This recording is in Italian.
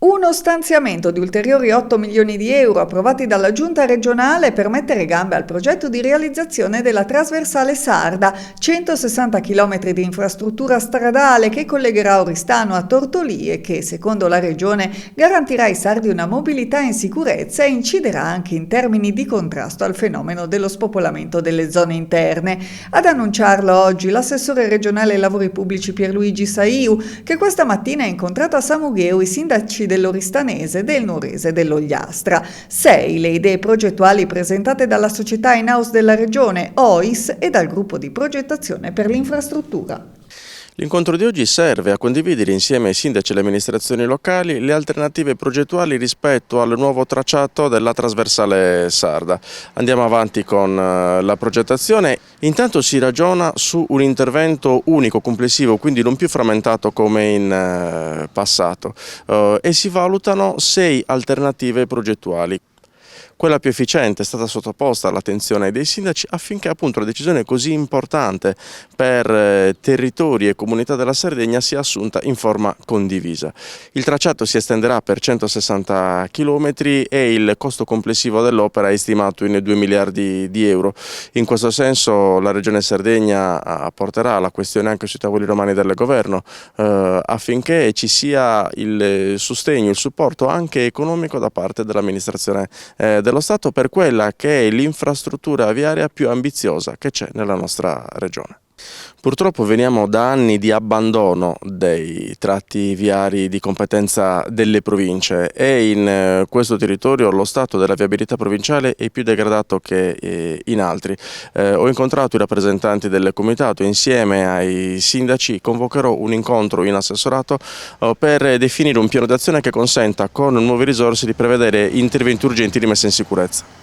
Uno stanziamento di ulteriori 8 milioni di euro approvati dalla Giunta regionale per mettere gambe al progetto di realizzazione della trasversale sarda, 160 km di infrastruttura stradale che collegherà Oristano a Tortolì e che, secondo la regione, garantirà ai sardi una mobilità in sicurezza e inciderà anche in termini di contrasto al fenomeno dello spopolamento delle zone interne. Ad annunciarlo oggi l'assessore regionale ai lavori pubblici Pierluigi Saiu, che questa mattina ha incontrato a Samugheo i sindaci dell'Oristanese, del Nuorese e dell'Ogliastra. 6 le idee progettuali presentate dalla società in house della regione, OIS, e dal gruppo di progettazione per l'infrastruttura. L'incontro di oggi serve a condividere insieme ai sindaci e alle amministrazioni locali le alternative progettuali rispetto al nuovo tracciato della trasversale sarda. Andiamo avanti con la progettazione. Intanto si ragiona su un intervento unico, complessivo, quindi non più frammentato come in passato, e si valutano 6 alternative progettuali. Quella più efficiente è stata sottoposta all'attenzione dei sindaci affinché appunto la decisione così importante per territori e comunità della Sardegna sia assunta in forma condivisa. Il tracciato si estenderà per 160 km e il costo complessivo dell'opera è stimato in 2 miliardi di euro. In questo senso la Regione Sardegna porterà la questione anche sui tavoli romani del governo affinché ci sia il sostegno, il supporto anche economico da parte dell'amministrazione dello Stato per quella che è l'infrastruttura viaria più ambiziosa che c'è nella nostra regione. Purtroppo veniamo da anni di abbandono dei tratti viari di competenza delle province e in questo territorio lo stato della viabilità provinciale è più degradato che in altri. Ho incontrato i rappresentanti del comitato insieme ai sindaci, convocherò un incontro in assessorato per definire un piano d'azione che consenta con nuove risorse di prevedere interventi urgenti di messa in sicurezza.